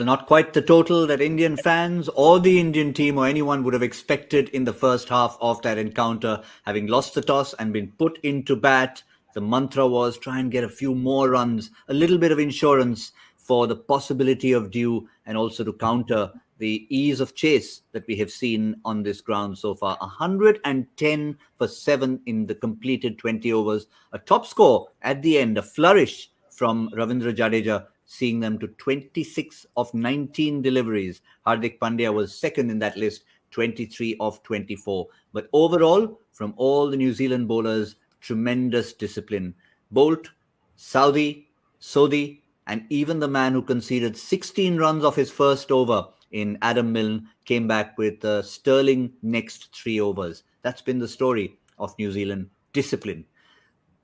Well, not quite the total that Indian fans or the Indian team or anyone would have expected in the first half of that encounter. Having lost the toss and been put into bat, the mantra was try and get a few more runs, a little bit of insurance for the possibility of dew, and also to counter the ease of chase that we have seen on this ground so far. 110 for 7 in the completed 20 overs. A top score at the end, a flourish from Ravindra Jadeja, seeing them to 26 of 19 deliveries. Hardik Pandya was second in that list, 23 of 24. But overall, from all the New Zealand bowlers, tremendous discipline. Bolt, Southee, Sodhi, and even the man who conceded 16 runs off his first over in Adam Milne came back with the sterling next 3 overs. That's been the story of New Zealand, discipline.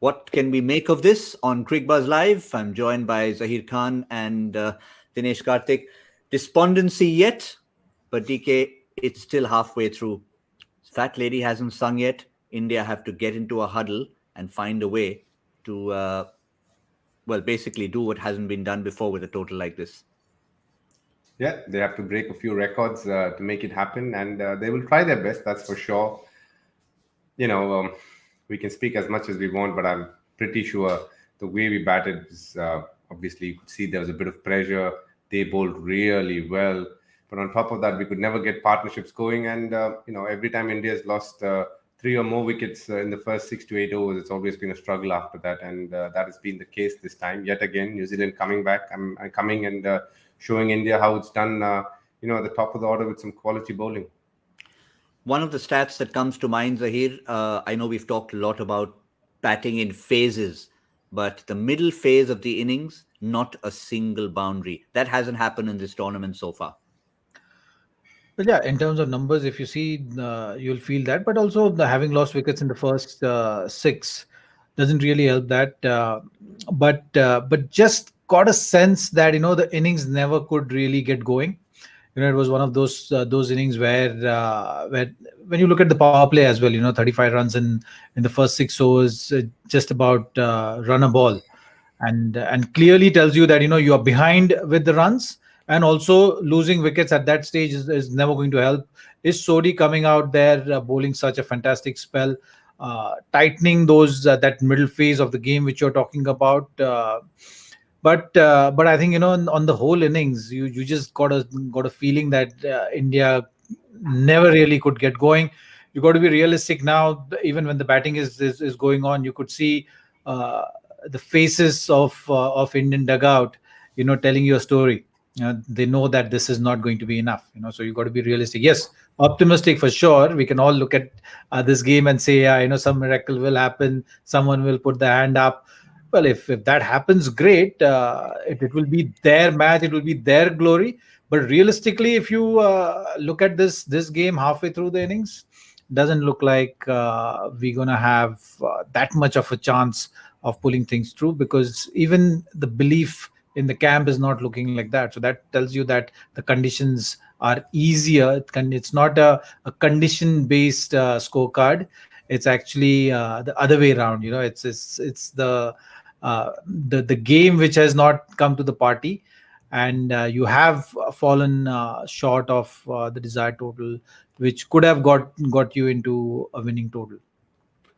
What can we make of this on Cricbuzz Live? I'm joined by Zaheer Khan and Dinesh Karthik. Despondency yet, but DK, it's still halfway through. Fat Lady hasn't sung yet. India have to get into a huddle and find a way to, basically do what hasn't been done before with a total like this. Yeah, they have to break a few records to make it happen, and they will try their best, that's for sure. We can speak as much as we want, but I'm pretty sure the way we batted is obviously you could see there was a bit of pressure. They bowled really well. But on top of that, we could never get partnerships going. And, every time India's lost 3 or more wickets in the first 6 to 8 overs, it's always been a struggle after that. And that has been the case this time. Yet again, New Zealand coming back and coming and showing India how it's done, at the top of the order with some quality bowling. One of the stats that comes to mind, Zaheer, I know we've talked a lot about batting in phases, but the middle phase of the innings, not a single boundary. That hasn't happened in this tournament so far. But yeah, in terms of numbers, if you see, you'll feel that. But also, having lost wickets in the first 6 doesn't really help that. But just got a sense that the innings never could really get going. It was one of those innings where when you look at the power play as well, 35 runs in the first 6 overs, just about run a ball, and clearly tells you that you are behind with the runs, and also losing wickets at that stage is never going to help. Is Sodhi coming out there bowling such a fantastic spell, tightening that middle phase of the game which you're talking about. But I think on the whole innings, you just got a feeling that India never really could get going. You got to be realistic now. Even when the batting is going on, you could see the faces of Indian dugout, telling you a story. They know that this is not going to be enough. So you got to be realistic. Yes, optimistic for sure. We can all look at this game and say, some miracle will happen. Someone will put the hand up. Well, if that happens, great. It will be their match. It will be their glory. But realistically, if you look at this game halfway through the innings, doesn't look like we're going to have that much of a chance of pulling things through, because even the belief in the camp is not looking like that. So that tells you that the conditions are easier. It's not a condition-based scorecard. It's actually the other way around. It's the game which has not come to the party, and you have fallen short of the desired total, which could have got you into a winning total.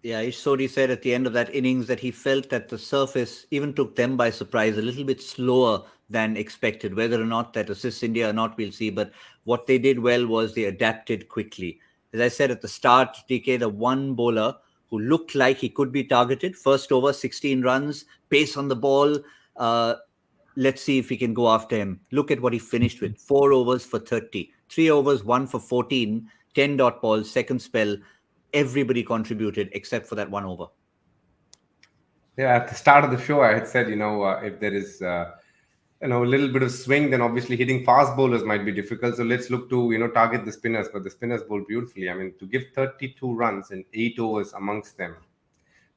Yeah, Ish Sodhi said at the end of that innings that he felt that the surface even took them by surprise, a little bit slower than expected. Whether or not that assists India or not, we'll see. But what they did well was they adapted quickly. As I said at the start, DK, the one bowler who looked like he could be targeted, first over, 16 runs, pace on the ball. Let's see if we can go after him. Look at what he finished with. 4 overs for 30. 3 overs, 1 for 14. 10 dot balls, second spell. Everybody contributed except for that 1 over. Yeah, at the start of the show, I had said, if there is, a little bit of swing, then obviously hitting fast bowlers might be difficult. So let's look to, target the spinners. But the spinners bowl beautifully. I mean, to give 32 runs in 8 overs amongst them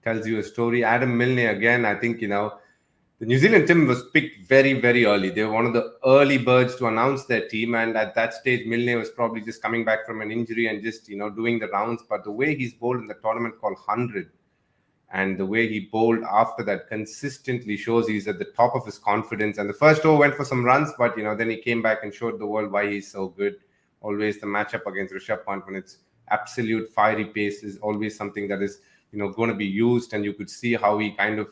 tells you a story. Adam Milne, again, I think, the New Zealand team was picked very, very early. They were one of the early birds to announce their team. And at that stage, Milne was probably just coming back from an injury and just, doing the rounds. But the way he's bowled in the tournament called 100, And the way he bowled after that consistently shows he's at the top of his confidence. And the first over went for some runs, but then he came back and showed the world why he's so good. Always the matchup against Rishabh Pant, when it's absolute fiery pace, is always something that is going to be used. And you could see how he kind of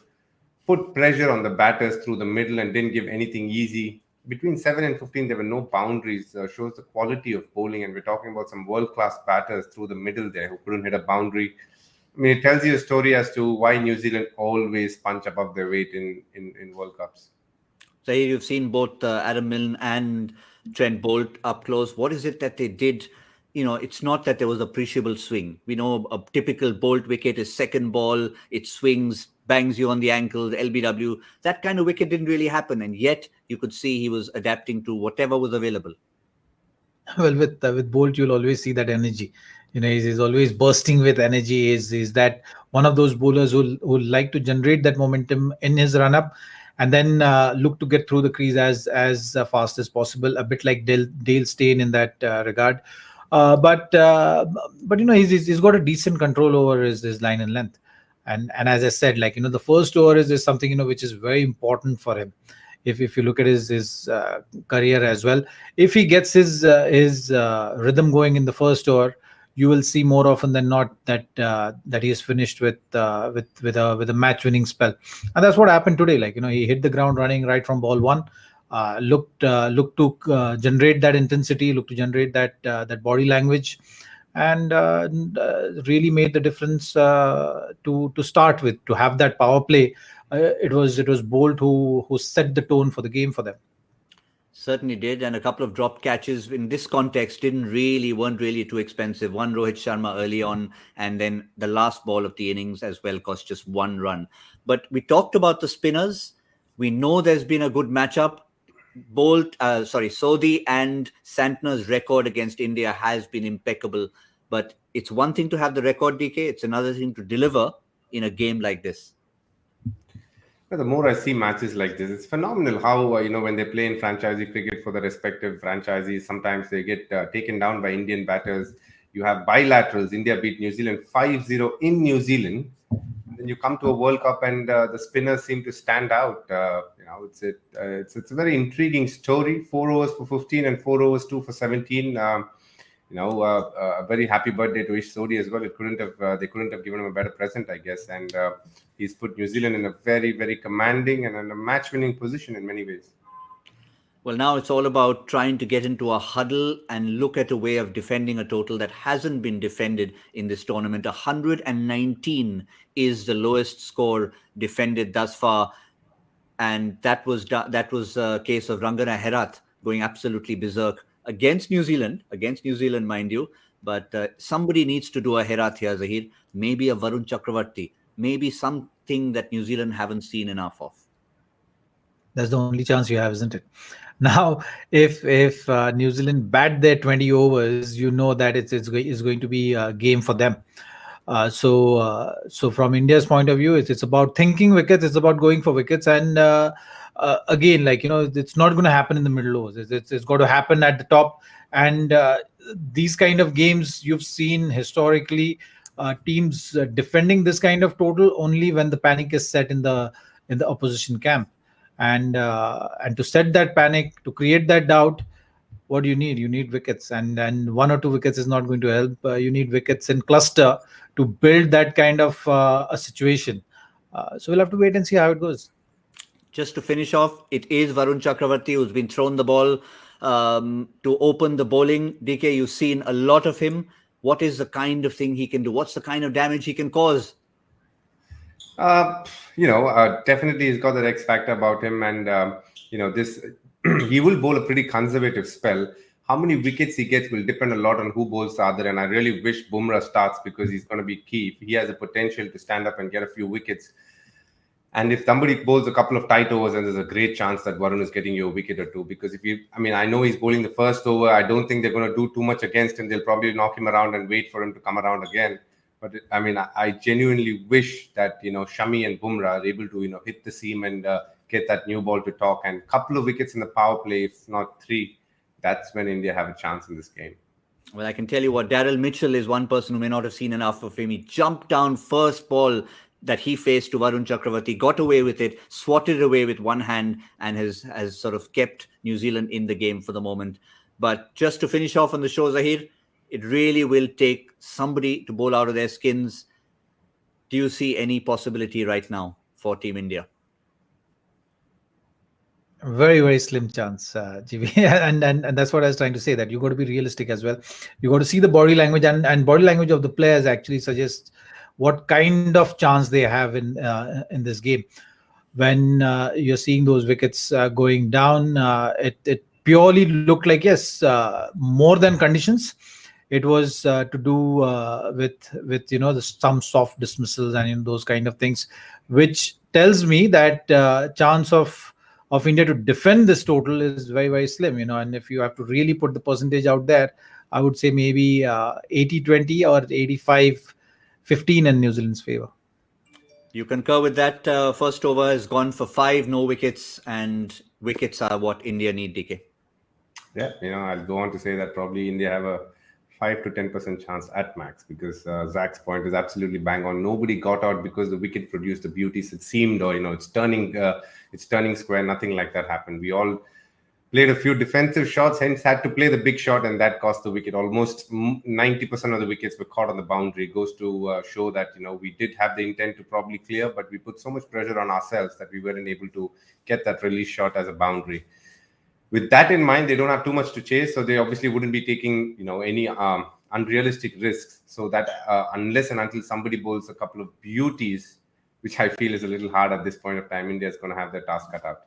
put pressure on the batters through the middle and didn't give anything easy. Between 7 and 15, there were no boundaries. Shows the quality of bowling, and we're talking about some world-class batters through the middle there who couldn't hit a boundary. I mean, it tells you a story as to why New Zealand always punch above their weight in World Cups. So here you've seen both Adam Milne and Trent Bolt up close. What is it that they did? It's not that there was appreciable swing. We know a typical Bolt wicket is second ball, it swings, bangs you on the ankle, LBW. That kind of wicket didn't really happen. And yet you could see he was adapting to whatever was available. Well, with Bolt, you'll always see that energy. He's always bursting with energy. Is that one of those bowlers who like to generate that momentum in his run up, and then look to get through the crease as fast as possible. A bit like Dale Steyn in that regard. But he's got a decent control over his line and length. And as I said, the first over is something which is very important for him. If you look at his career as well, if he gets his rhythm going in the first over, you will see more often than not that he is finished with a match winning spell. And that's what happened today. He hit the ground running right from ball one. Looked to generate that intensity, looked to generate that body language, and really made the difference to start with. To have that power play, it was Bolt who set the tone for the game for them. Certainly did, and a couple of drop catches in this context weren't really too expensive. One Rohit Sharma early on, and then the last ball of the innings as well cost just one run. But we talked about the spinners. We know there's been a good matchup. Sodhi and Santner's record against India has been impeccable. But it's one thing to have the record, DK. It's another thing to deliver in a game like this. The more I see matches like this, it's phenomenal how, when they play in franchisee cricket for the respective franchisees, sometimes they get taken down by Indian batters. You have bilaterals. India beat New Zealand 5-0 in New Zealand. Then you come to a World Cup and the spinners seem to stand out. It's a very intriguing story. 4 overs for 15 and 4 overs 2 for 17. A very happy birthday to Ish Sodhi as well. They couldn't have given him a better present, I guess. And he's put New Zealand in a very, very commanding and in a match-winning position in many ways. Well, now it's all about trying to get into a huddle and look at a way of defending a total that hasn't been defended in this tournament. 119 is the lowest score defended thus far. And that was a case of Rangana Herath going absolutely berserk against New Zealand, mind you. But somebody needs to do a Herath here, Zaheer. Maybe a Varun Chakravarti. Maybe something that New Zealand haven't seen enough of. That's the only chance you have, isn't it? Now, if New Zealand bat their 20 overs, you know that it's going to be a game for them. So from India's point of view, it's about thinking wickets. It's about going for wickets. And again, it's not going to happen in the middle overs. It's got to happen at the top. And these kind of games you've seen historically, teams defending this kind of total only when the panic is set in the opposition camp. And to set that panic, to create that doubt, what do you need? You need wickets, and 1 or 2 wickets is not going to help. You need wickets in cluster to build that kind of a situation. So we'll have to wait and see how it goes. Just to finish off, it is Varun Chakravarti who's been thrown the ball to open the bowling. DK, you've seen a lot of him. What is the kind of thing he can do? What's the kind of damage he can cause? Definitely he's got that X factor about him, and this he will bowl a pretty conservative spell. How many wickets he gets will depend a lot on who bowls the other, and I really wish Bumrah starts because he's going to be key. He has a potential to stand up and get a few wickets. And if somebody bowls a couple of tight overs, and there's a great chance that Varun is getting you a wicket or two, because I know he's bowling the first over. I don't think they're going to do too much against him. They'll probably knock him around and wait for him to come around again. But I genuinely wish that, Shami and Bumrah are able to, hit the seam and get that new ball to talk. And a couple of wickets in the power play, if not 3, that's when India have a chance in this game. Well, I can tell you what, Daryl Mitchell is one person who may not have seen enough of him. He jumped down first ball, that he faced to Varun Chakravarti, got away with it, swatted it away with one hand, and has sort of kept New Zealand in the game for the moment. But just to finish off on the show, Zaheer, it really will take somebody to bowl out of their skins. Do you see any possibility right now for Team India? Very, very slim chance, GB. And that's what I was trying to say, that you got to be realistic as well. You got to see the body language, and body language of the players actually suggests what kind of chance they have in this game. When you're seeing those wickets going down, it purely looked like, yes, more than conditions. It was to do with some soft dismissals and those kind of things, which tells me that chance of India to defend this total is very, very slim. And if you have to really put the percentage out there, I would say maybe 80-20 or 85-15 in New Zealand's favor. You concur with that? First over has gone for 5, no wickets, and wickets are what India need, DK. Yeah, I'll go on to say that probably India have a 5 to 10% chance at max, because Zach's point is absolutely bang on. Nobody got out because the wicket produced the beauties it seemed, or it's turning square. Nothing like that happened. We all played a few defensive shots, hence had to play the big shot, and that cost the wicket. Almost 90% of the wickets were caught on the boundary. It goes to show that we did have the intent to probably clear, but we put so much pressure on ourselves that we weren't able to get that release shot as a boundary. With that in mind, they don't have too much to chase, so they obviously wouldn't be taking any unrealistic risks. So that unless and until somebody bowls a couple of beauties, which I feel is a little hard at this point of time, India is going to have their task cut out.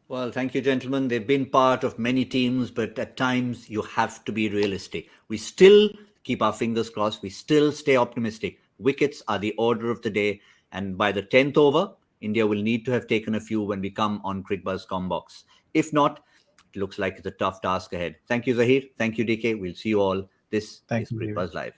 Well, thank you, gentlemen. They've been part of many teams, but at times you have to be realistic. We still keep our fingers crossed. We still stay optimistic. Wickets are the order of the day, and by the 10th over, India will need to have taken a few when we come on Cricbuzz Combox. If not, it looks like it's a tough task ahead. Thank you, Zaheer. Thank you, DK. We'll see you all. This is Cricbuzz Live.